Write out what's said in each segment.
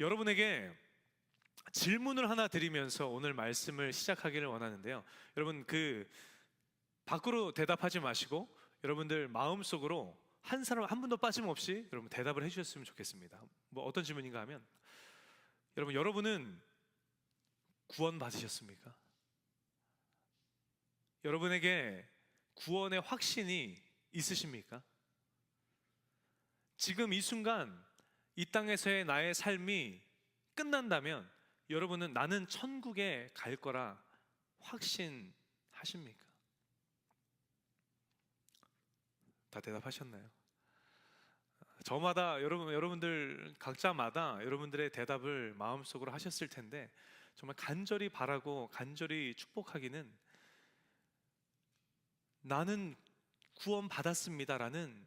여러분에게 질문을 하나 드리면서 오늘 말씀을 시작하기를 원하는데요. 여러분 밖으로 대답하지 마시고 여러분들 마음속으로 한 사람 한 분도 빠짐없이 여러분 대답을 해주셨으면 좋겠습니다. 뭐 어떤 질문인가 하면 여러분은 구원 받으셨습니까? 여러분에게 구원의 확신이 있으십니까? 지금 이 순간 이 땅에서의 나의 삶이 끝난다면 여러분은 나는 천국에 갈 거라 확신하십니까? 다 대답하셨나요? 저마다 여러분들 각자마다 여러분들의 대답을 마음속으로 하셨을 텐데 정말 간절히 바라고 간절히 축복하기는 나는 구원 받았습니다라는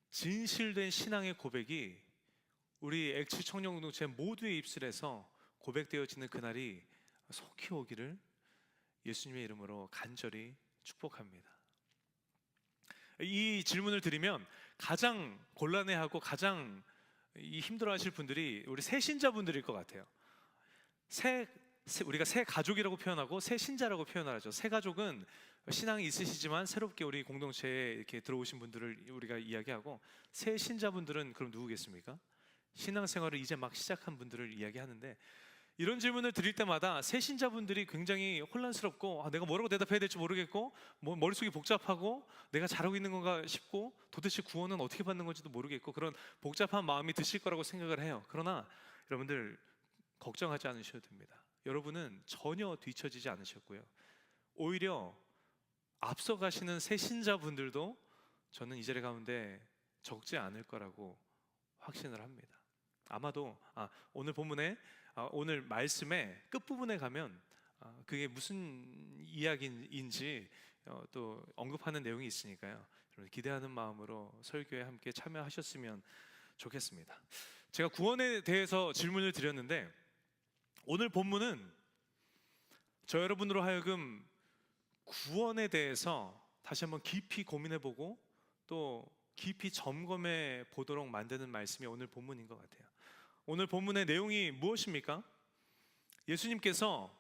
진실된 신앙의 고백이 우리 엑스 청년 공동체 모두의 입술에서 고백되어지는 그날이 속히 오기를 예수님의 이름으로 간절히 축복합니다. 이 질문을 드리면 가장 곤란해하고 가장 힘들어하실 분들이 우리 새 신자분들일 것 같아요. 우리가 새 가족이라고 표현하고 새 신자라고 표현하죠. 새 가족은 신앙이 있으시지만 새롭게 우리 공동체에 이렇게 들어오신 분들을 우리가 이야기하고, 새 신자분들은 그럼 누구겠습니까? 신앙생활을 이제 막 시작한 분들을 이야기하는데, 이런 질문을 드릴 때마다 새 신자분들이 굉장히 혼란스럽고 내가 뭐라고 대답해야 될지 모르겠고 머릿속이 복잡하고 내가 잘하고 있는 건가 싶고 도대체 구원은 어떻게 받는 건지도 모르겠고 그런 복잡한 마음이 드실 거라고 생각을 해요. 그러나 여러분들 걱정하지 않으셔도 됩니다. 여러분은 전혀 뒤처지지 않으셨고요, 오히려 앞서가시는 새 신자분들도 저는 이 자리 가운데 적지 않을 거라고 확신을 합니다. 아마도 오늘 본문에 오늘 말씀의 끝부분에 가면 그게 무슨 이야기인지 또 언급하는 내용이 있으니까요, 여러분 기대하는 마음으로 설교에 함께 참여하셨으면 좋겠습니다. 제가 구원에 대해서 질문을 드렸는데 오늘 본문은 저 여러분으로 하여금 구원에 대해서 다시 한번 깊이 고민해보고 또 깊이 점검해 보도록 만드는 말씀이 오늘 본문인 것 같아요. 오늘 본문의 내용이 무엇입니까? 예수님께서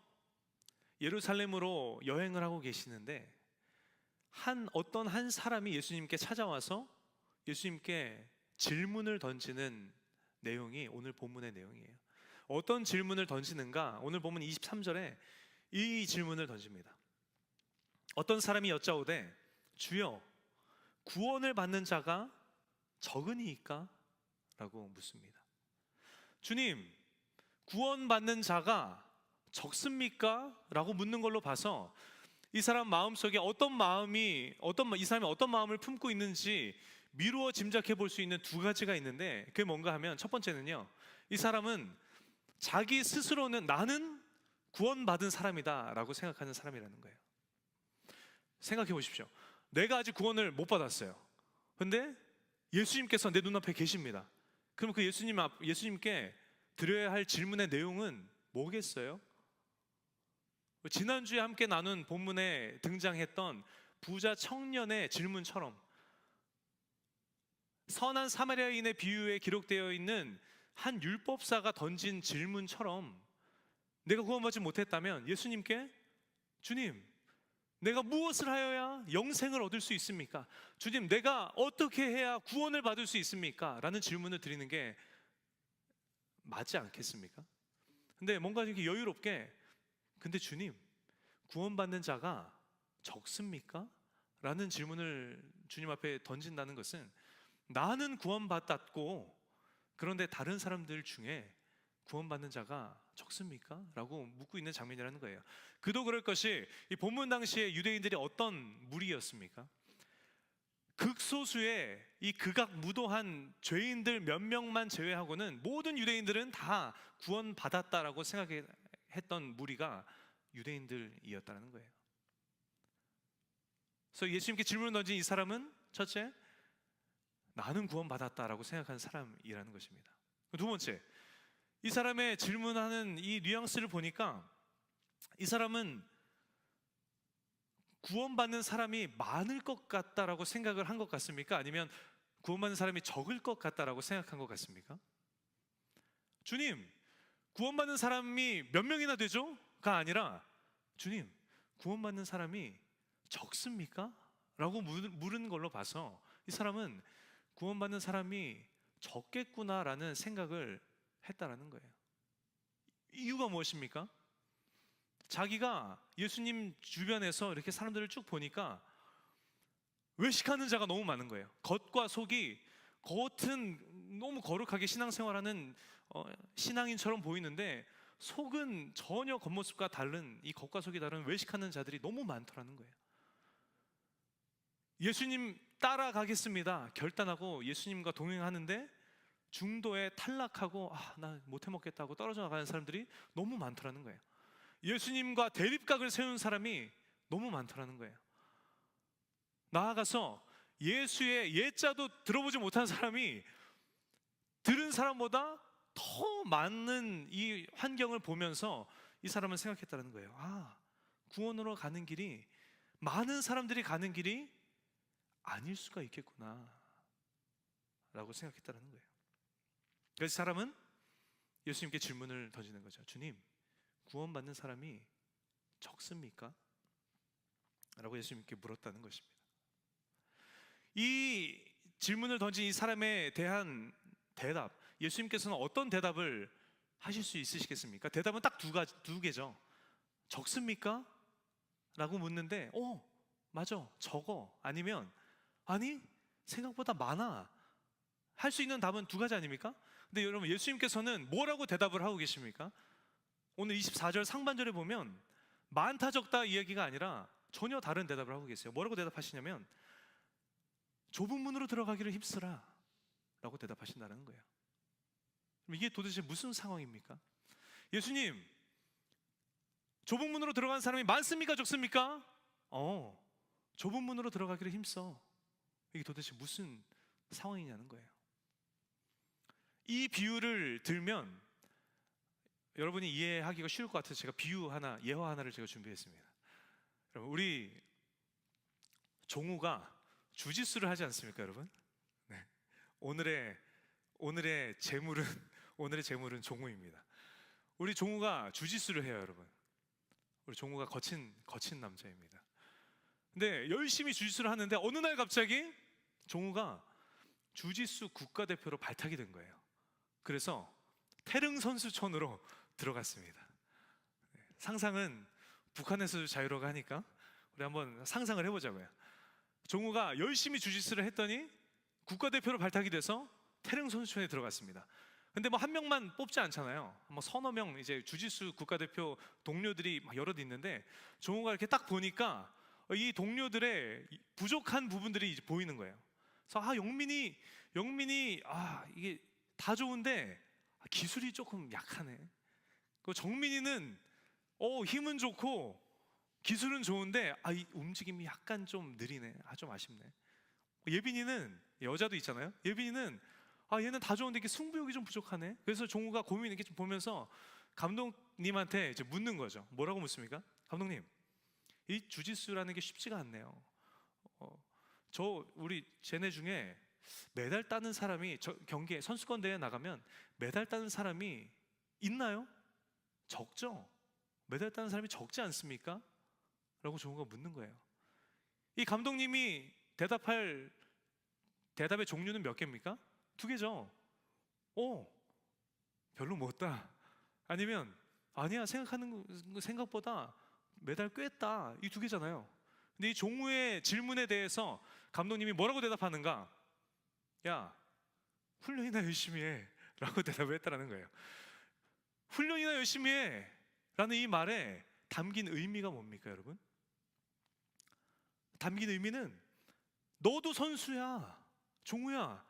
예루살렘으로 여행을 하고 계시는데 어떤 한 사람이 예수님께 찾아와서 예수님께 질문을 던지는 내용이 오늘 본문의 내용이에요. 어떤 질문을 던지는가? 오늘 본문 23절에 이 질문을 던집니다. 어떤 사람이 여짜오되 주여 구원을 받는 자가 적으니이까? 라고 묻습니다. 주님, 구원받는 자가 적습니까? 라고 묻는 걸로 봐서 이 사람 마음속에 이 사람이 어떤 마음을 품고 있는지 미루어 짐작해 볼 수 있는 두 가지가 있는데, 그게 뭔가 하면 첫 번째는요, 이 사람은 자기 스스로는 나는 구원받은 사람이다 라고 생각하는 사람이라는 거예요. 생각해 보십시오. 내가 아직 구원을 못 받았어요. 근데 예수님께서 내 눈앞에 계십니다. 그럼 그 예수님께 드려야 할 질문의 내용은 뭐겠어요? 지난주에 함께 나눈 본문에 등장했던 부자 청년의 질문처럼, 선한 사마리아인의 비유에 기록되어 있는 한 율법사가 던진 질문처럼 내가 구원받지 못했다면 예수님께 주님, 내가 무엇을 하여야 영생을 얻을 수 있습니까? 주님, 내가 어떻게 해야 구원을 받을 수 있습니까? 라는 질문을 드리는 게 맞지 않겠습니까? 근데 뭔가 이렇게 여유롭게, 근데 주님, 구원받는 자가 적습니까? 라는 질문을 주님 앞에 던진다는 것은 나는 구원받았고 그런데 다른 사람들 중에 구원받는 자가 적습니까? 라고 묻고 있는 장면이라는 거예요. 그도 그럴 것이 이 본문 당시에 유대인들이 어떤 무리였습니까? 극소수의 이 극악무도한 죄인들 몇 명만 제외하고는 모든 유대인들은 다 구원받았다라고 생각했던 무리가 유대인들이었다는 거예요. 그래서 예수님께 질문을 던진 이 사람은 첫째, 나는 구원받았다라고 생각하는 사람이라는 것입니다. 두 번째, 이 사람의 질문하는 이 뉘앙스를 보니까 이 사람은 구원받는 사람이 많을 것 같다라고 생각을 한 것 같습니까? 아니면 구원받는 사람이 적을 것 같다라고 생각한 것 같습니까? 주님, 구원받는 사람이 몇 명이나 되죠?가 아니라 주님, 구원받는 사람이 적습니까? 라고 물은 걸로 봐서 이 사람은 구원받는 사람이 적겠구나라는 생각을 했다라는 거예요. 이유가 무엇입니까? 자기가 예수님 주변에서 이렇게 사람들을 쭉 보니까 외식하는 자가 너무 많은 거예요. 겉과 속이, 겉은 너무 거룩하게 신앙생활하는 신앙인처럼 보이는데 속은 전혀 겉모습과 다른, 이 겉과 속이 다른 외식하는 자들이 너무 많더라는 거예요. 예수님 따라가겠습니다 결단하고 예수님과 동행하는데 중도에 탈락하고 나 못해 먹겠다고 떨어져 나가는 사람들이 너무 많더라는 거예요. 예수님과 대립각을 세운 사람이 너무 많더라는 거예요. 나아가서 예수의 예자도 들어보지 못한 사람이 들은 사람보다 더 많은 이 환경을 보면서 이 사람은 생각했다는 거예요. 구원으로 가는 길이, 많은 사람들이 가는 길이 아닐 수가 있겠구나 라고 생각했다는 거예요. 그래서 사람은 예수님께 질문을 던지는 거죠. 주님, 구원받는 사람이 적습니까? 라고 예수님께 물었다는 것입니다. 이 질문을 던진 이 사람에 대한 대답, 예수님께서는 어떤 대답을 하실 수 있으시겠습니까? 대답은 딱 두 개죠. 적습니까? 라고 묻는데 맞아, 적어. 아니면 아니, 생각보다 많아. 할 수 있는 답은 두 가지 아닙니까? 근데 여러분, 예수님께서는 뭐라고 대답을 하고 계십니까? 오늘 24절 상반절에 보면 많다 적다 이야기가 아니라 전혀 다른 대답을 하고 계세요. 뭐라고 대답하시냐면 좁은 문으로 들어가기를 힘쓰라 라고 대답하신다는 거예요. 그럼 이게 도대체 무슨 상황입니까? 예수님, 좁은 문으로 들어간 사람이 많습니까? 적습니까? 좁은 문으로 들어가기를 힘써. 이게 도대체 무슨 상황이냐는 거예요. 이 비유를 들면 여러분이 이해하기가 쉬울 것 같아서 제가 예화 하나를 제가 준비했습니다. 여러분, 우리 종우가 주짓수를 하지 않습니까, 여러분? 네. 오늘의 재물은 종우입니다. 우리 종우가 주짓수를 해요, 여러분. 우리 종우가 거친 남자입니다. 근데 열심히 주짓수를 하는데 어느 날 갑자기 종우가 주짓수 국가대표로 발탁이 된 거예요. 그래서 태릉 선수촌으로 들어갔습니다. 상상은 북한에서도 자유로가 하니까 우리 한번 상상을 해보자고요. 종우가 열심히 주짓수를 했더니 국가대표로 발탁이 돼서 태릉 선수촌에 들어갔습니다. 근데 뭐 한 명만 뽑지 않잖아요. 뭐 서너 명 이제 주짓수 국가대표 동료들이 막 여럿 있는데 종우가 이렇게 딱 보니까 이 동료들의 부족한 부분들이 이제 보이는 거예요. 그래서 영민이 이게 다 좋은데 기술이 조금 약하네. 그 정민이는 힘은 좋고 기술은 좋은데 이 움직임이 약간 좀 느리네. 좀 아쉽네. 예빈이는, 여자도 있잖아요. 예빈이는 얘는 다 좋은데 이게 승부욕이 좀 부족하네. 그래서 종우가 고민 이렇게 좀 보면서 감독님한테 이제 묻는 거죠. 뭐라고 묻습니까? 감독님, 이 주짓수라는 게 쉽지가 않네요. 우리 쟤네 중에 메달 따는 사람이 경기에 선수권 대회 나가면 메달 따는 사람이 있나요? 적죠? 메달 따는 사람이 적지 않습니까? 라고 종우가 묻는 거예요. 이 감독님이 대답의 종류는 몇 개입니까? 2개죠. 별로 못다. 아니면 아니야, 생각보다 메달 꽤 했다. 이 2개잖아요. 근데 이 종우의 질문에 대해서 감독님이 뭐라고 대답하는가? 야, 훈련이나 열심히 해 라고 대답을 했다라는 거예요. 훈련이나 열심히 해 라는 이 말에 담긴 의미가 뭡니까, 여러분? 담긴 의미는 너도 선수야. 종우야,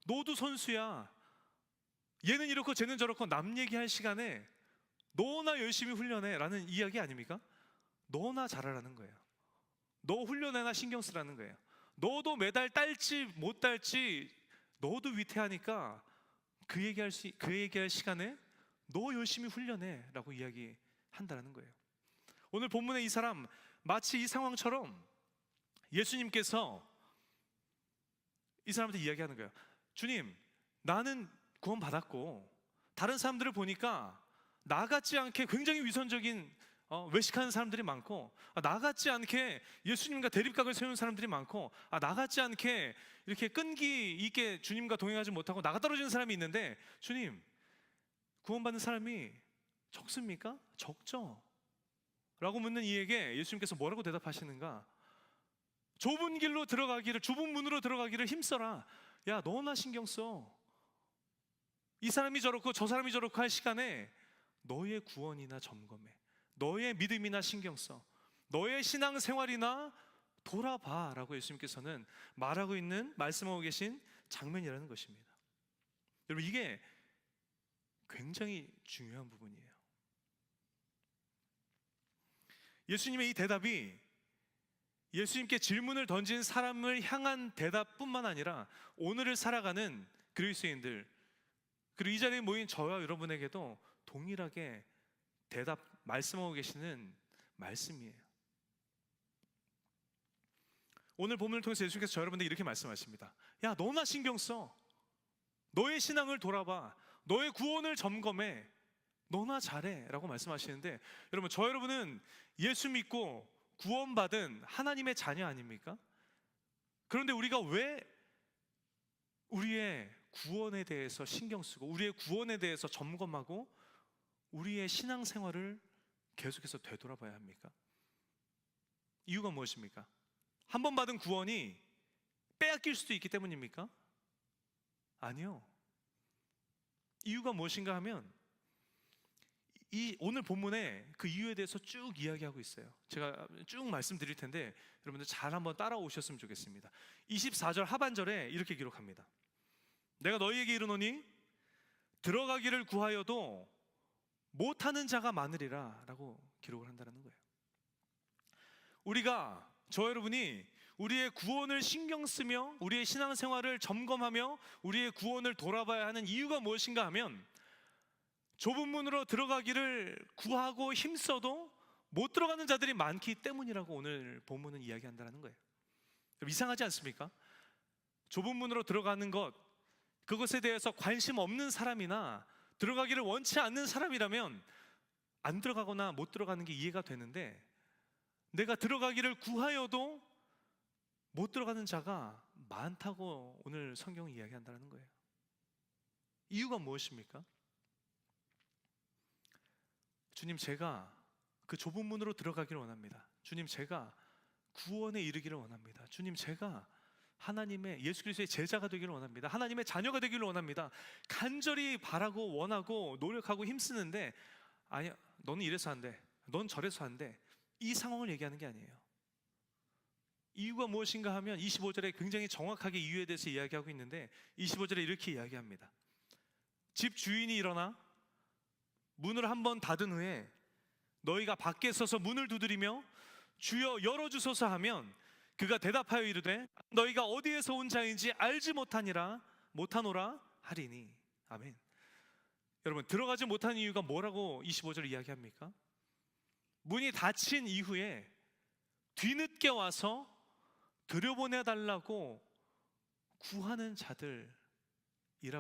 너도 선수야. 얘는 이렇고 쟤는 저렇고 남 얘기할 시간에 너나 열심히 훈련해 라는 이야기 아닙니까? 너나 잘하라는 거예요. 너 훈련해나 신경 쓰라는 거예요. 너도 메달 딸지 못 딸지 너도 위태하니까 그 얘기할 시간에 너 열심히 훈련해 라고 이야기한다는 거예요. 오늘 본문의 이 사람, 마치 이 상황처럼 예수님께서 이 사람한테 이야기하는 거예요. 주님, 나는 구원 받았고 다른 사람들을 보니까 나 같지 않게 굉장히 위선적인 외식하는 사람들이 많고, 나 같지 않게 예수님과 대립각을 세우는 사람들이 많고, 나 같지 않게 이렇게 끈기 있게 주님과 동행하지 못하고 나가 떨어지는 사람이 있는데, 주님, 구원받는 사람이 적습니까? 적죠. 라고 묻는 이에게 예수님께서 뭐라고 대답하시는가? 좁은 길로 들어가기를, 좁은 문으로 들어가기를 힘써라. 야, 너나 신경 써. 이 사람이 저렇고 저 사람이 저렇고 할 시간에 너의 구원이나 점검해. 너의 믿음이나 신경 써. 너의 신앙생활이나 돌아봐 라고 예수님께서는 말하고 있는, 말씀하고 계신 장면이라는 것입니다. 여러분, 이게 굉장히 중요한 부분이에요. 예수님의 이 대답이 예수님께 질문을 던진 사람을 향한 대답뿐만 아니라 오늘을 살아가는 그리스도인들, 그리고 이 자리에 모인 저와 여러분에게도 동일하게 대답, 말씀하고 계시는 말씀이에요. 오늘 본문을 통해서 예수님께서 저 여러분들에게 이렇게 말씀하십니다. 야, 너나 신경 써. 너의 신앙을 돌아봐. 너의 구원을 점검해. 너나 잘해 라고 말씀하시는데, 여러분, 저 여러분은 예수 믿고 구원받은 하나님의 자녀 아닙니까? 그런데 우리가 왜 우리의 구원에 대해서 신경 쓰고 우리의 구원에 대해서 점검하고 우리의 신앙생활을 계속해서 되돌아봐야 합니까? 이유가 무엇입니까? 한 번 받은 구원이 빼앗길 수도 있기 때문입니까? 아니요. 이유가 무엇인가 하면 이 오늘 본문에 그 이유에 대해서 쭉 이야기하고 있어요. 제가 쭉 말씀드릴 텐데 여러분들 잘 한번 따라오셨으면 좋겠습니다. 24절 하반절에 이렇게 기록합니다. 내가 너희에게 이르노니 들어가기를 구하여도 못하는 자가 많으리라 라고 기록을 한다는 거예요. 우리가, 저 여러분이 우리의 구원을 신경 쓰며 우리의 신앙생활을 점검하며 우리의 구원을 돌아봐야 하는 이유가 무엇인가 하면, 좁은 문으로 들어가기를 구하고 힘써도 못 들어가는 자들이 많기 때문이라고 오늘 본문은 이야기한다는 거예요. 이상하지 않습니까? 좁은 문으로 들어가는 것, 그것에 대해서 관심 없는 사람이나 들어가기를 원치 않는 사람이라면 안 들어가거나 못 들어가는 게 이해가 되는데, 내가 들어가기를 구하여도 못 들어가는 자가 많다고 오늘 성경은 이야기한다는 거예요. 이유가 무엇입니까? 주님, 제가 그 좁은 문으로 들어가기를 원합니다. 주님, 제가 구원에 이르기를 원합니다. 주님, 제가 하나님의, 예수 그리스도의 제자가 되기를 원합니다. 하나님의 자녀가 되기를 원합니다. 간절히 바라고 원하고 노력하고 힘쓰는데, 아니야, 너는 이래서 안 돼, 넌 저래서 안 돼, 이 상황을 얘기하는 게 아니에요. 이유가 무엇인가 하면 25절에 굉장히 정확하게 이유에 대해서 이야기하고 있는데, 25절에 이렇게 이야기합니다. 집 주인이 일어나 문을 한번 닫은 후에 너희가 밖에 서서 문을 두드리며 주여 열어주소서 하면 그가 대답하여 이르되 너희가 어디에서 온 자인지 알지 못하노라 하리니. 아멘. 여러분, 들어가지 못한 이유가 뭐라고 25절 이야기합니까? 문이 닫힌 이후에 뒤늦게 와서 들여보내달라고 구하는 자들이라고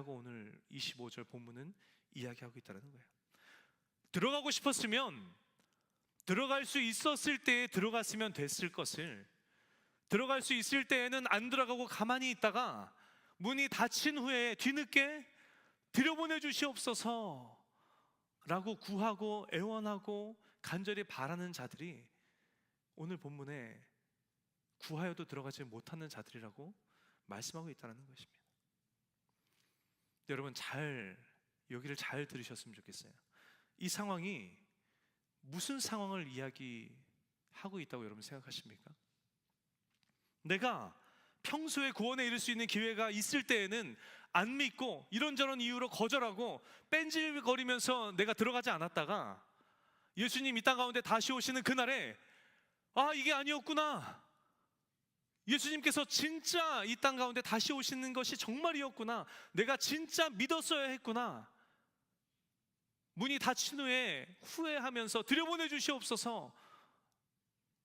오늘 25절 본문은 이야기하고 있다는 거예요. 들어가고 싶었으면 들어갈 수 있었을 때에 들어갔으면 됐을 것을, 들어갈 수 있을 때에는 안 들어가고 가만히 있다가 문이 닫힌 후에 뒤늦게 들여보내 주시옵소서 라고 구하고 애원하고 간절히 바라는 자들이 오늘 본문에 구하여도 들어가지 못하는 자들이라고 말씀하고 있다는 것입니다. 여러분, 여기를 잘 들으셨으면 좋겠어요. 이 상황이 무슨 상황을 이야기하고 있다고 여러분 생각하십니까? 내가 평소에 구원에 이를 수 있는 기회가 있을 때에는 안 믿고 이런저런 이유로 거절하고 뺀질거리면서 내가 들어가지 않았다가 예수님 이 땅 가운데 다시 오시는 그날에 이게 아니었구나, 예수님께서 진짜 이 땅 가운데 다시 오시는 것이 정말이었구나, 내가 진짜 믿었어야 했구나, 문이 닫힌 후에 후회하면서 들여보내 주시옵소서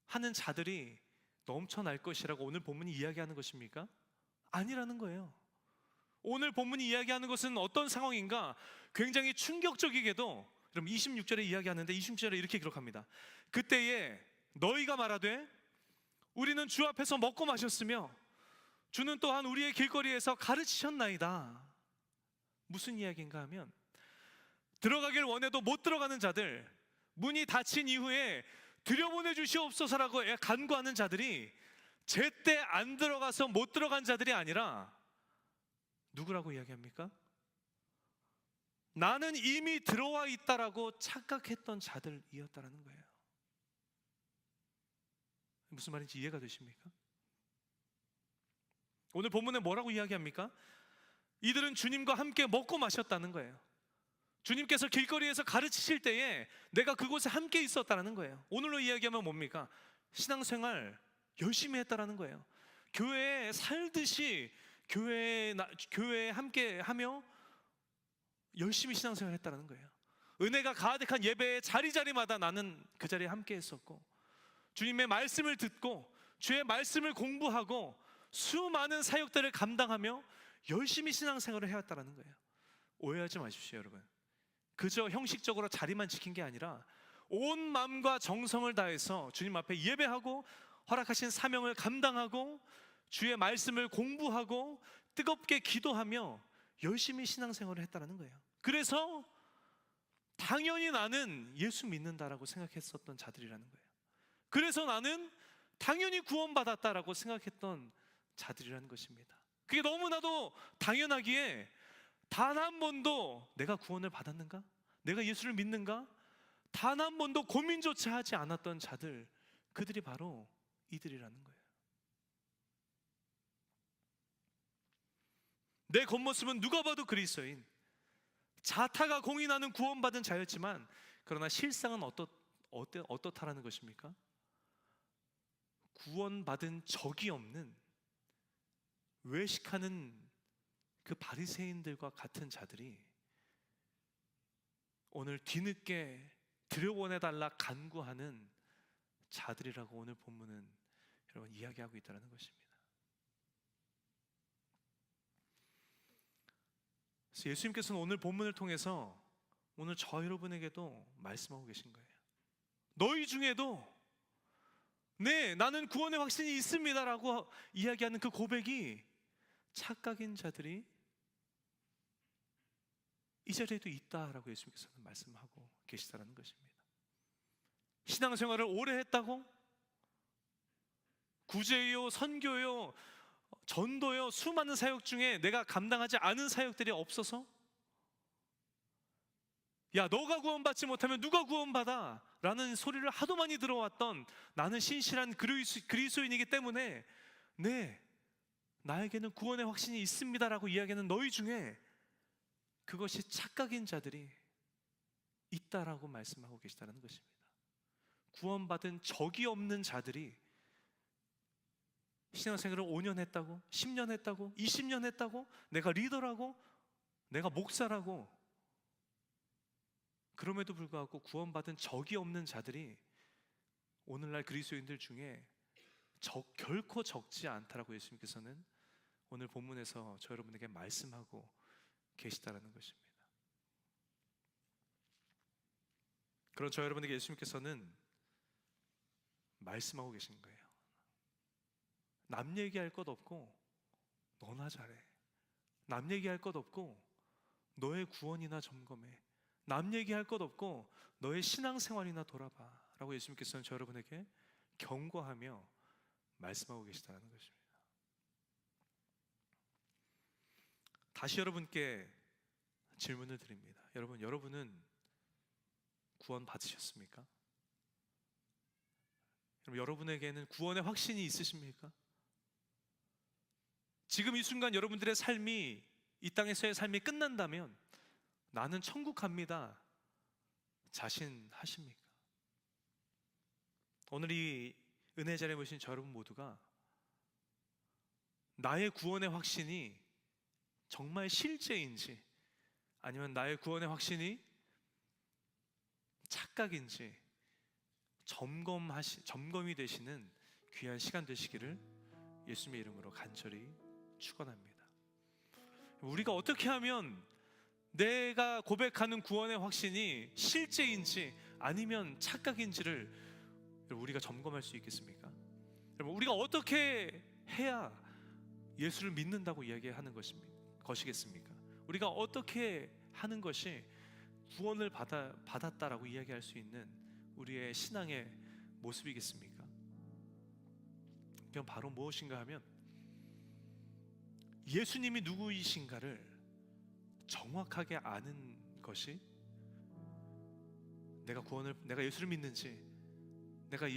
하는 자들이 넘쳐날 것이라고 오늘 본문이 이야기하는 것입니까? 아니라는 거예요. 오늘 본문이 이야기하는 것은 어떤 상황인가? 굉장히 충격적이게도 그럼 26절에 이야기하는데 26절에 이렇게 기록합니다. 그때에 너희가 말하되 우리는 주 앞에서 먹고 마셨으며 주는 또한 우리의 길거리에서 가르치셨나이다. 무슨 이야기인가 하면 들어가길 원해도 못 들어가는 자들, 문이 닫힌 이후에 들여보내 주시옵소서라고 간구하는 자들이 제때 안 들어가서 못 들어간 자들이 아니라 누구라고 이야기합니까? 나는 이미 들어와 있다라고 착각했던 자들이었다라는 거예요. 무슨 말인지 이해가 되십니까? 오늘 본문에 뭐라고 이야기합니까? 이들은 주님과 함께 먹고 마셨다는 거예요. 주님께서 길거리에서 가르치실 때에 내가 그곳에 함께 있었다는 거예요. 오늘로 이야기하면 뭡니까? 신앙생활 열심히 했다라는 거예요. 교회에 살듯이 교회에 함께 하며 열심히 신앙생활 했다는 거예요. 은혜가 가득한 예배의 자리자리마다 나는 그 자리에 함께 했었고 주님의 말씀을 듣고 주의 말씀을 공부하고 수많은 사역들을 감당하며 열심히 신앙생활을 해왔다는 거예요. 오해하지 마십시오, 여러분. 그저 형식적으로 자리만 지킨 게 아니라 온 마음과 정성을 다해서 주님 앞에 예배하고 허락하신 사명을 감당하고 주의 말씀을 공부하고 뜨겁게 기도하며 열심히 신앙생활을 했다는 거예요. 그래서 당연히 나는 예수 믿는다라고 생각했었던 자들이라는 거예요. 그래서 나는 당연히 구원받았다라고 생각했던 자들이라는 것입니다. 그게 너무나도 당연하기에 단 한 번도 내가 구원을 받았는가? 내가 예수를 믿는가? 단 한 번도 고민조차 하지 않았던 자들, 그들이 바로 이들이라는 거예요. 내 겉모습은 누가 봐도 그리스도인, 자타가 공인하는 구원받은 자였지만 그러나 실상은 어떻다라는 것입니까? 구원받은 적이 없는 외식하는 그 바리새인들과 같은 자들이 오늘 뒤늦게 들여보내달라 간구하는 자들이라고 오늘 본문은 여러분 이야기하고 있다는 것입니다. 그래서 예수님께서는 오늘 본문을 통해서 오늘 저 여러분에게도 말씀하고 계신 거예요. 너희 중에도 네, 나는 구원의 확신이 있습니다라고 이야기하는 그 고백이 착각인 자들이 이 자리에도 있다라고 예수님께서는 말씀하고 계시다라는 것입니다. 신앙생활을 오래 했다고 구제요, 선교요, 전도요, 수많은 사역 중에 내가 감당하지 않은 사역들이 없어서 야, 너가 구원받지 못하면 누가 구원받아? 라는 소리를 하도 많이 들어왔던 나는 신실한 그리스도인이기 때문에 네, 나에게는 구원의 확신이 있습니다라고 이야기하는 너희 중에 그것이 착각인 자들이 있다라고 말씀하고 계시다는 것입니다. 구원받은 적이 없는 자들이 신앙생활을 5년 했다고, 10년 했다고, 20년 했다고, 내가 리더라고, 내가 목사라고, 그럼에도 불구하고 구원받은 적이 없는 자들이 오늘날 그리스도인들 중에 결코 적지 않다라고 예수님께서는 오늘 본문에서 저 여러분에게 말씀하고 계시다라는 것입니다. 그런 저 여러분에게 예수님께서는 말씀하고 계신 거예요. 남 얘기할 것 없고 너나 잘해. 남 얘기할 것 없고 너의 구원이나 점검해. 남 얘기할 것 없고 너의 신앙생활이나 돌아봐 라고 예수님께서는 저 여러분에게 경고하며 말씀하고 계시다는 것입니다. 다시 여러분께 질문을 드립니다. 여러분은 구원 받으셨습니까? 여러분에게는 구원의 확신이 있으십니까? 지금 이 순간 여러분들의 삶이, 이 땅에서의 삶이 끝난다면 나는 천국 갑니다 자신하십니까? 오늘 이 은혜 자리에 모신 저 여러분 모두가 나의 구원의 확신이 정말 실제인지 아니면 나의 구원의 확신이 착각인지 점검이 되시는 귀한 시간 되시기를 예수님의 이름으로 간절히 축원합니다. 우리가 어떻게 하면 내가 고백하는 구원의 확신이 실제인지 아니면 착각인지를 우리가 점검할 수 있겠습니까? 여러분, 우리가 어떻게 해야 예수를 믿는다고 이야기하는 것이겠습니까? 우리가 어떻게 하는 것이 구원을 받았다라고 이야기할 수 있는 우리의 신앙의 모습이겠습니까? 그냥 바로 무엇인가 하면 예수님이 누구이신가를 정확하게 아는 것이, 내가 예수를 믿는지, 내가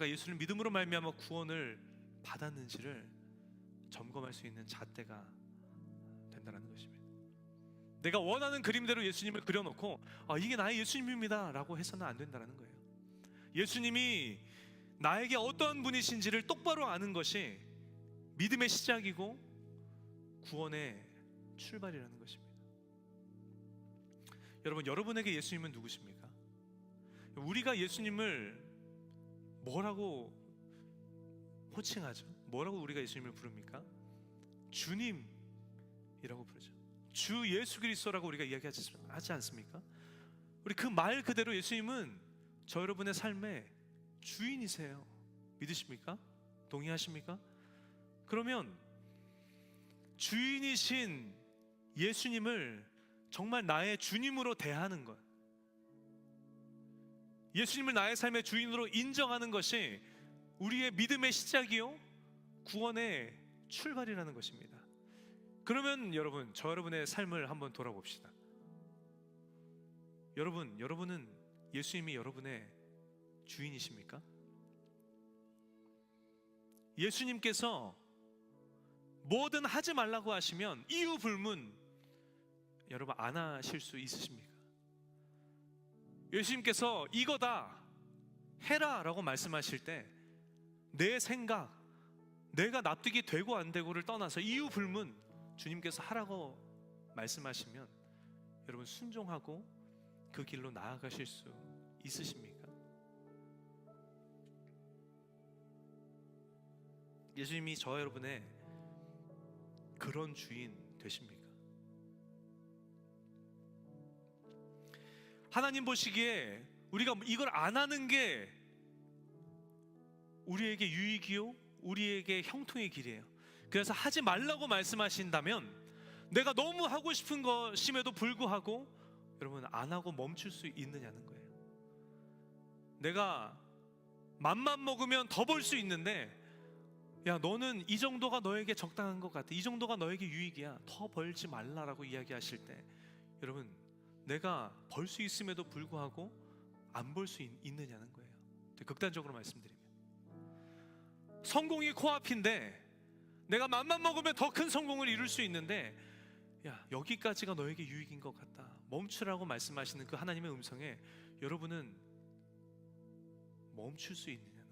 예수를 믿음으로 말미암아 구원을 받았는지를 점검할 수 있는 잣대가 된다는 것입니다. 내가 원하는 그림대로 예수님을 그려놓고 이게 나의 예수님입니다 라고 해서는 안 된다는 거예요. 예수님이 나에게 어떠한 분이신지를 똑바로 아는 것이 믿음의 시작이고 구원의 출발이라는 것입니다. 여러분, 여러분에게 예수님은 누구십니까? 우리가 예수님을 뭐라고 호칭하죠? 뭐라고 우리가 예수님을 부릅니까? 주님이라고 부르죠. 주 예수 그리스도라고 우리가 이야기하지 않습니까? 우리 그 말 그대로 예수님은 저 여러분의 삶의 주인이세요. 믿으십니까? 동의하십니까? 그러면 주인이신 예수님을 정말 나의 주님으로 대하는 것, 예수님을 나의 삶의 주인으로 인정하는 것이 우리의 믿음의 시작이요 구원의 출발이라는 것입니다. 그러면 여러분, 저 여러분의 삶을 한번 돌아봅시다. 여러분은 예수님이 여러분의 주인이십니까? 예수님께서 뭐든 하지 말라고 하시면 이유 불문 여러분 안 하실 수 있으십니까? 예수님께서 이거다 해라 라고 말씀하실 때 내 생각, 내가 납득이 되고 안 되고를 떠나서 이유 불문 주님께서 하라고 말씀하시면 여러분 순종하고 그 길로 나아가실 수 있으십니까? 예수님이 저 여러분의 그런 주인 되십니까? 하나님 보시기에 우리가 이걸 안 하는 게 우리에게 유익이요 우리에게 형통의 길이에요. 그래서 하지 말라고 말씀하신다면 내가 너무 하고 싶은 것임에도 불구하고 여러분 안 하고 멈출 수 있느냐는 거예요. 내가 맘만 먹으면 더 벌 수 있는데 야, 너는 이 정도가 너에게 적당한 것 같아, 이 정도가 너에게 유익이야, 더 벌지 말라라고 이야기하실 때 여러분 내가 벌 수 있음에도 불구하고 안 벌 수 있느냐는 거예요. 극단적으로 말씀드리면 성공이 코앞인데 내가 맘만 먹으면 더 큰 성공을 이룰 수 있는데 야, 여기까지가 너에게 유익인 것 같다, 멈추라고 말씀하시는 그 하나님의 음성에 여러분은 멈출 수 있느냐는 거예요.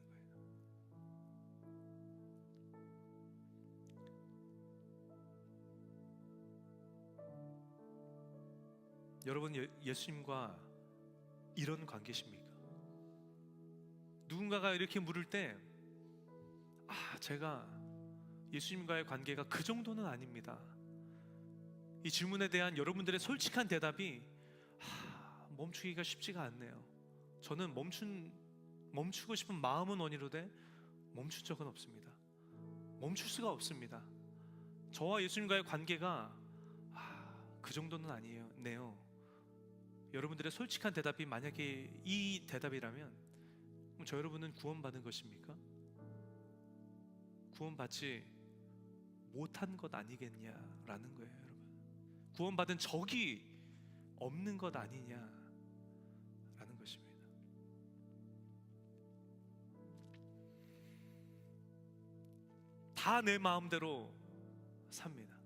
여러분 예수님과 이런 관계십니까? 누군가가 이렇게 물을 때 제가 예수님과의 관계가 그 정도는 아닙니다. 이 질문에 대한 여러분들의 솔직한 대답이 멈추기가 쉽지가 않네요. 저는 멈추고 싶은 마음은 원이로되 멈춘 적은 없습니다. 멈출 수가 없습니다. 저와 예수님과의 관계가 그 정도는 아니에요. 네요. 여러분들의 솔직한 대답이 만약에 이 대답이라면 그럼 저 여러분은 구원받은 것입니까? 구원받지 못한 것 아니겠냐라는 거예요. 여러분, 구원받은 적이 없는 것 아니냐라는 것입니다. 다 내 마음대로 삽니다.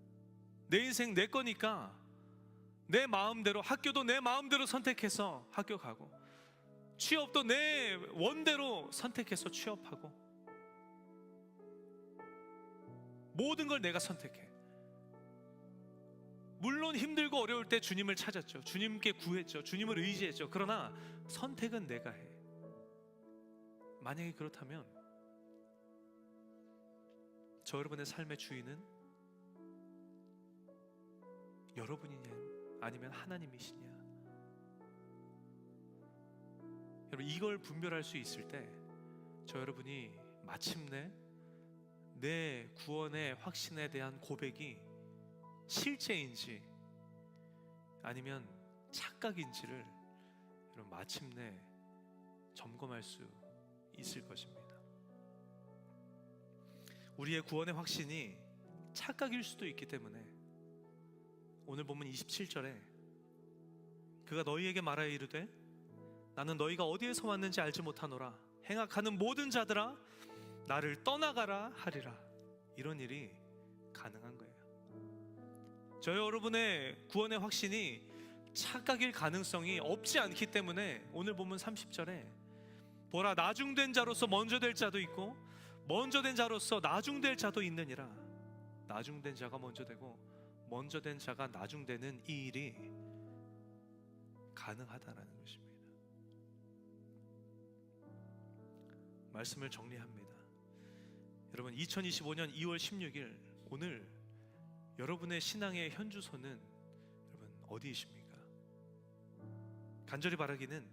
내 인생 내 거니까 내 마음대로, 학교도 내 마음대로 선택해서 학교 가고, 취업도 내 원대로 선택해서 취업하고, 모든 걸 내가 선택해. 물론 힘들고 어려울 때 주님을 찾았죠. 주님께 구했죠. 주님을 의지했죠. 그러나 선택은 내가 해. 만약에 그렇다면 저 여러분의 삶의 주인은 여러분이냐 아니면 하나님이시냐? 여러분, 이걸 분별할 수 있을 때 저 여러분이 마침내 내 구원의 확신에 대한 고백이 실제인지 아니면 착각인지를 여러분 마침내 점검할 수 있을 것입니다. 우리의 구원의 확신이 착각일 수도 있기 때문에 오늘 보면 27절에 그가 너희에게 말하여 이르되 나는 너희가 어디에서 왔는지 알지 못하노라. 행악하는 모든 자들아 나를 떠나가라 하리라. 이런 일이 가능한 거예요. 저 여러분의 구원의 확신이 착각일 가능성이 없지 않기 때문에 오늘 보면 30절에 보라 나중된 자로서 먼저 될 자도 있고 먼저 된 자로서 나중될 자도 있느니라. 나중된 자가 먼저 되고 먼저 된 자가 나중되는 이 일이 가능하다라는 것입니다. 말씀을 정리합니다. 여러분, 2025년 2월 16일 오늘 여러분의 신앙의 현주소는 여러분 어디이십니까? 간절히 바라기는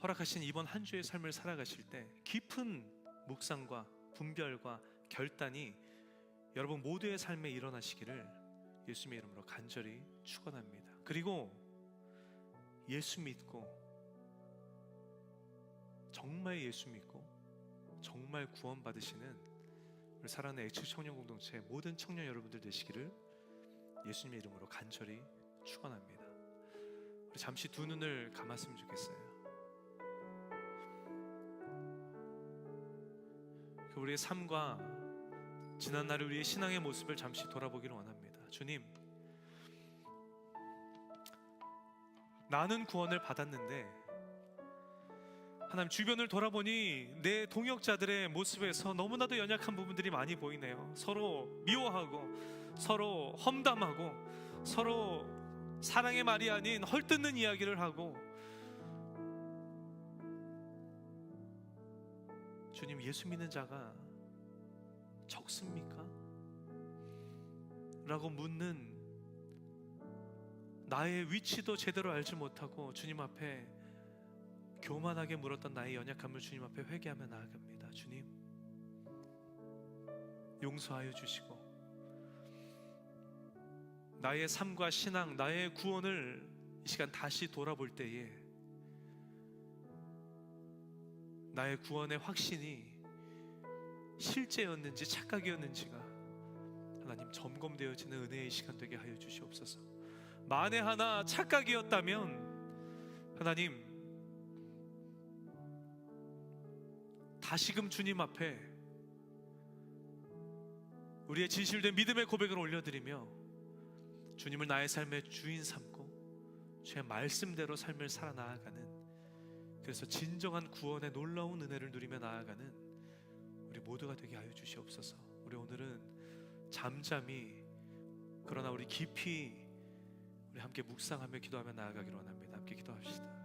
허락하신 이번 한 주의 삶을 살아가실 때 깊은 묵상과 분별과 결단이 여러분 모두의 삶에 일어나시기를 예수님의 이름으로 간절히 축원합니다. 그리고 예수 믿고 정말 예수 믿고 정말 구원받으시는 우리 사랑하는 X 청년 공동체 모든 청년 여러분들 되시기를 예수님의 이름으로 간절히 축원합니다. 우리 잠시 두 눈을 감았으면 좋겠어요. 우리의 삶과 지난날 우리의 신앙의 모습을 잠시 돌아보기를 원합니다. 주님, 나는 구원을 받았는데 하나님 주변을 돌아보니 내 동역자들의 모습에서 너무나도 연약한 부분들이 많이 보이네요. 서로 미워하고 서로 험담하고 서로 사랑의 말이 아닌 헐뜯는 이야기를 하고 주님, 예수 믿는 자가 적습니까? 라고 묻는 나의 위치도 제대로 알지 못하고 주님 앞에 교만하게 물었던 나의 연약함을 주님 앞에 회개하며 나아갑니다. 주님, 용서하여 주시고 나의 삶과 신앙, 나의 구원을 이 시간 다시 돌아볼 때에 나의 구원의 확신이 실제였는지 착각이었는지가 하나님 점검되어지는 은혜의 시간 되게 하여 주시옵소서. 만에 하나 착각이었다면 하나님 다시금 주님 앞에 우리의 진실된 믿음의 고백을 올려드리며 주님을 나의 삶의 주인 삼고 주의 말씀대로 삶을 살아나아가는, 그래서 진정한 구원의 놀라운 은혜를 누리며 나아가는 우리 모두가 되게 하여 주시옵소서. 우리 오늘은 잠잠히 그러나 우리 깊이 우리 함께 묵상하며 기도하며 나아가기를 원합니다. 함께 기도합시다.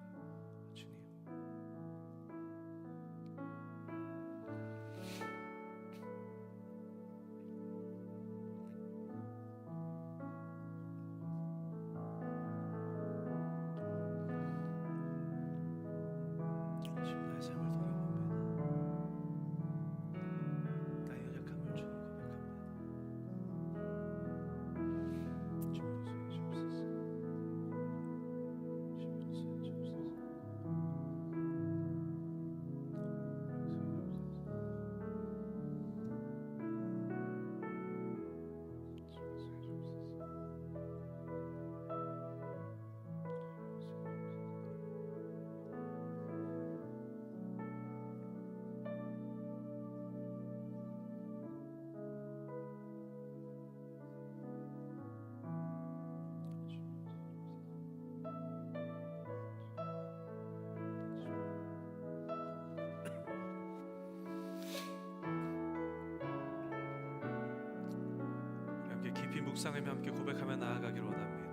깊이 묵상하며 함께 고백하며 나아가기를 원합니다.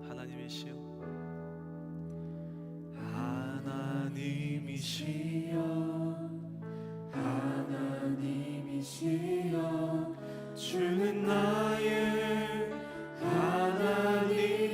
하나님이시여, 하나님이시여, 하나님이시여, 주는 나의 하나님.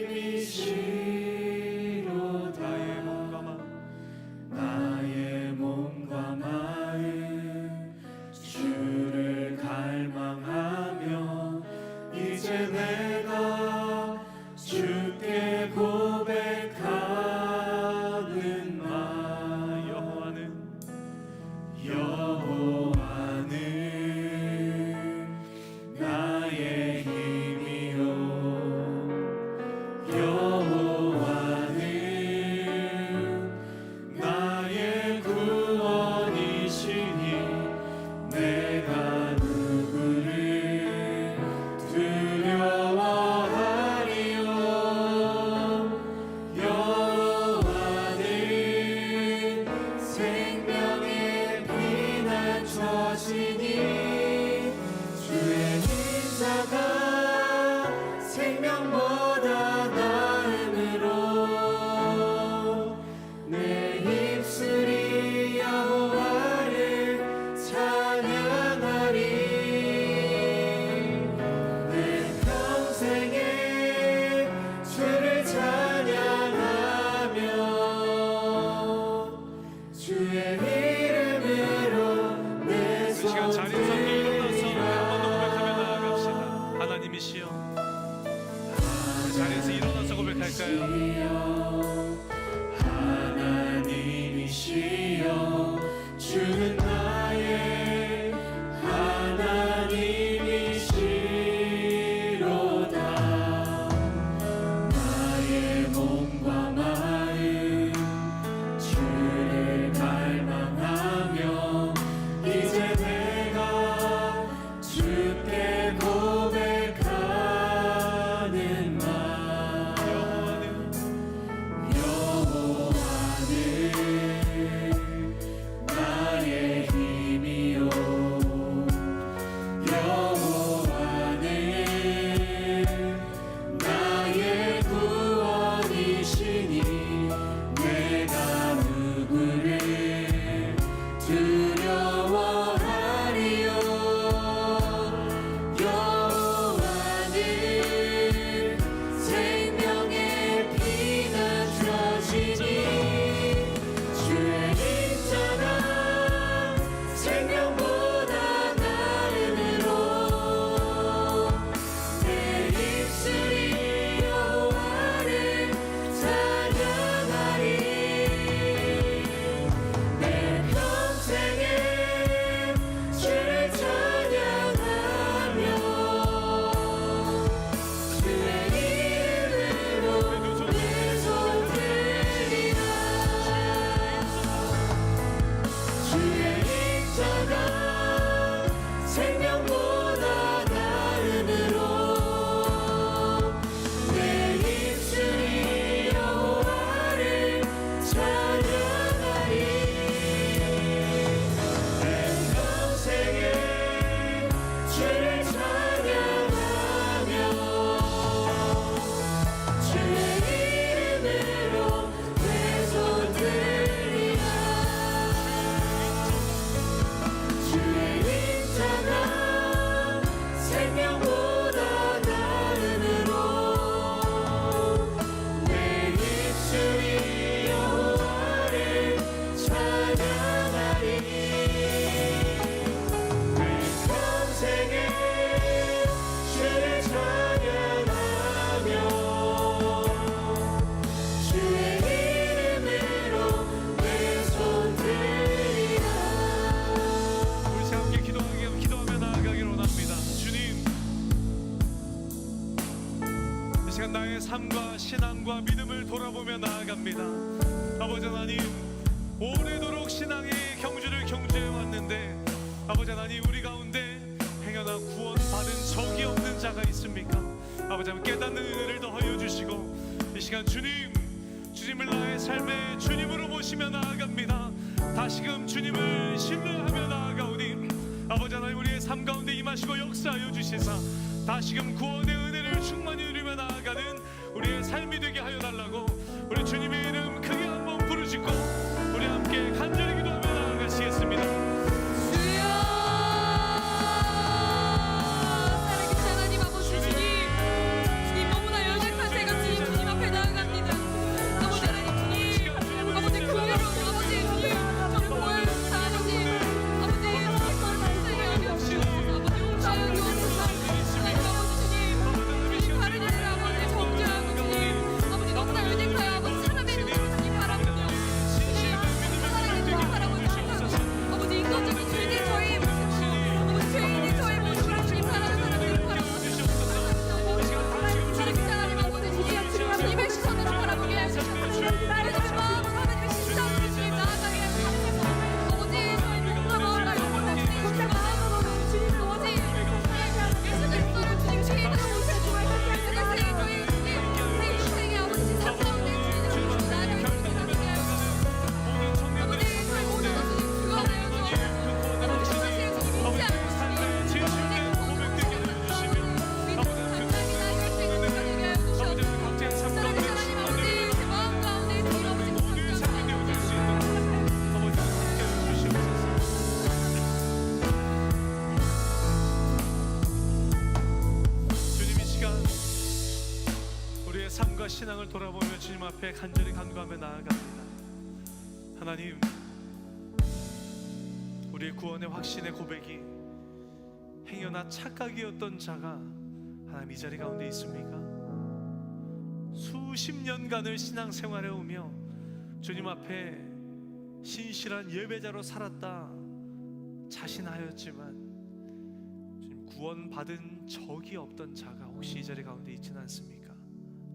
고백할까요? 하나님이시여 주는 나의 하나님이시로다. 나의 몸과 마음 주를 갈망하며 이제 내가 주께 고백하는 말. 나의 힘이요 여호와는 나의 구원이시니 내가 누구를 두려워하리요. 여호와는 생명의 피가 주어지니 주의 입자가 생명보다 나음으로 내 입술이 여호와를 찬양하리. 내 평생에 주를 찬양하며 주의 이름으로 내 손 들리라. 주의 입자가 생명보다 나음으로 내 입술이 여호와를 찬양하리. 내 평생에 주를 찬양하며 주의 이름으로 내 손 들리라. 주의 입자가 생명보다 나음으로 내 입술이 여호와를 찬양하리. 내 평생에 주를 찬양하며 주의 이름으로 내 손 들리라. 우리 함께 기도하며 나아가기를 원합니다. 주님, 이 시간 나의 삶과 신앙과 믿음을 돌아보며 나아갑니다. 아버지 하나님, 오래도록 신앙의 경주를 경주해 왔는데 아버지 하나님, 우리 가운데 행여나 구원받은 적이 없는 자가 있습니까? 아버지 하나님, 깨닫는 은혜를 더하여 주시고 이 시간 주님을 나의 삶의 주님으로 모시며 나아갑니다. 다시금 주님을 신뢰하며 나아가오니 아버지 하나님, 우리의 삶 가운데 임하시고 역사하여 주시사 다시금 구원의 은혜를 충만히 누리며 나아가는 우리의 삶이 되게 하여 달라고 우리 주님의 이름 크게 한번 부르짖고 우리 함께 간절히 기도하며 나아가시겠습니다. 주여, 살아계신 하나님 아버지 주님 너무나 연약한 제가 주님 앞에 나아갑니다. 아버지 하나님 주님, 아버지 교회로 아버지 주님 저를 보여주사 아버지 용서하여 주옵소서. 하나님 아버지 주님 다른 일을 아버지 정죄하고 주님 아버지 너무나 연약하여 아버지 사람의 눈으로 주님 바라보며 주님 사랑의 눈으로 바라보며 아버지 인간적인 죄인 저의 모습으로 아버지 죄인인 저의 모습으로 주님 사랑하는 사람들을 바라보며 살아계신 하나님 아버지 주님의 시선으로 바라보게 하시옵소서. 나를 좀 마음으로 하나님의 심장으로 주님 나아가게 하시옵소서. 아버지 저의 몸과 마음과 영혼과 주님 마음으로 주님 아버지 예수 그리스도를 주님 죄인으로 모셔주고 그것을 저희 주님 내 인생의 아버지 삶 가운데 주님 나를 주님하게 하시옵소서. 아버지 저희 모든 것을 주관하여 주옵소서. 아버지 그것을 주님 잊지 않고 주님 내 고백되게 하여 주시며 믿음과 감당이 나의 수 있는 것을 되게 하여 주시옵소서. 살아계신 하나님 아버지 제 마음 가운데 주님 아버지 주님, 이 시간 우리의 삶과 신앙을 돌아보며 주님 앞에 간절히 간구하며 나아갑니다. 하나님, 우리의 구원의 확신의 고백이 행여나 착각이었던 자가 하나님 이 자리 가운데 있습니까? 50년간을 신앙생활해 오며 주님 앞에 신실한 예배자로 살았다 자신하였지만 주님 구원받은 적이 없던 자가 혹시 이 자리 가운데 있지는 않습니까?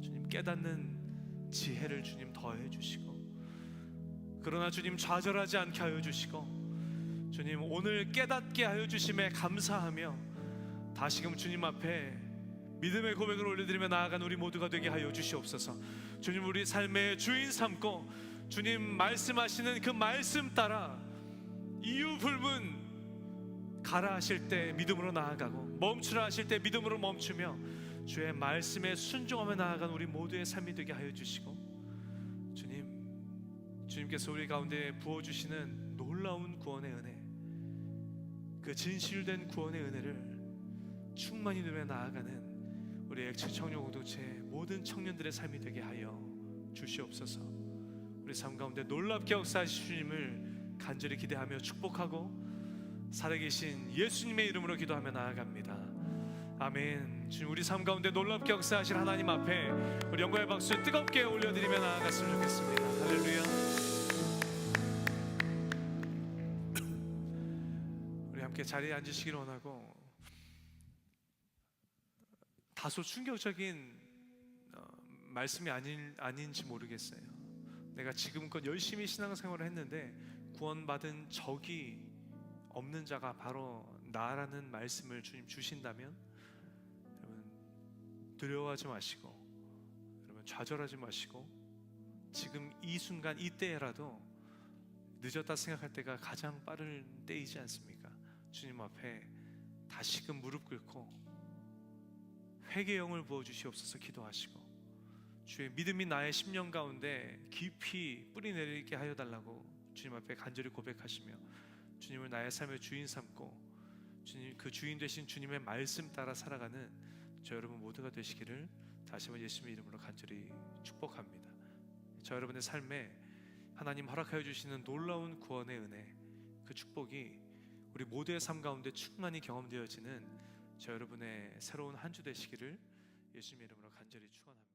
주님 깨닫는 지혜를 주님 더해 주시고, 그러나 주님 좌절하지 않게 하여 주시고, 주님 오늘 깨닫게 하여 주심에 감사하며 다시금 주님 앞에 믿음의 고백을 올려드리며 나아간 우리 모두가 되게 하여 주시옵소서. 주님 우리 삶의 주인 삼고 주님 말씀하시는 그 말씀 따라 이유 불문 가라 하실 때 믿음으로 나아가고 멈추라 하실 때 믿음으로 멈추며 주의 말씀에 순종하며 나아간 우리 모두의 삶이 되게 하여 주시고, 주님께서 우리 가운데 부어주시는 놀라운 구원의 은혜, 그 진실된 구원의 은혜를 충만히 누려 나아가는 우리 액체 청년 공동체 모든 청년들의 삶이 되게 하여 주시옵소서. 우리 삶 가운데 놀랍게 역사하실 주님을 간절히 기대하며 축복하고 살아계신 예수님의 이름으로 기도하며 나아갑니다. 아멘. 주님 우리 삶 가운데 놀랍게 역사하실 하나님 앞에 우리 영광의 박수 뜨겁게 올려드리며 나아갔으면 좋겠습니다. 할렐루야. 우리 함께 자리에 앉으시기를 원하고, 다소 충격적인 말씀이 아닌지 모르겠어요. 내가 지금껏 열심히 신앙생활을 했는데 구원받은 적이 없는 자가 바로 나라는 말씀을 주님 주신다면, 여러분 두려워하지 마시고, 여러분 좌절하지 마시고, 지금 이 순간 이때라도 늦었다 생각할 때가 가장 빠른 때이지 않습니까? 주님 앞에 다시금 무릎 꿇고 회개의 영을 부어주시옵소서 기도하시고, 주의 믿음이 나의 심령 가운데 깊이 뿌리내리게 하여 달라고 주님 앞에 간절히 고백하시며 주님을 나의 삶의 주인 삼고 주님, 그 주인 되신 주님의 말씀 따라 살아가는 저 여러분 모두가 되시기를 다시 한번 예수님의 이름으로 간절히 축복합니다. 저 여러분의 삶에 하나님 허락하여 주시는 놀라운 구원의 은혜, 그 축복이 우리 모두의 삶 가운데 충만히 경험되어지는 저 여러분의 새로운 한 주 되시기를 예수님의 이름으로 간절히 축원합니다.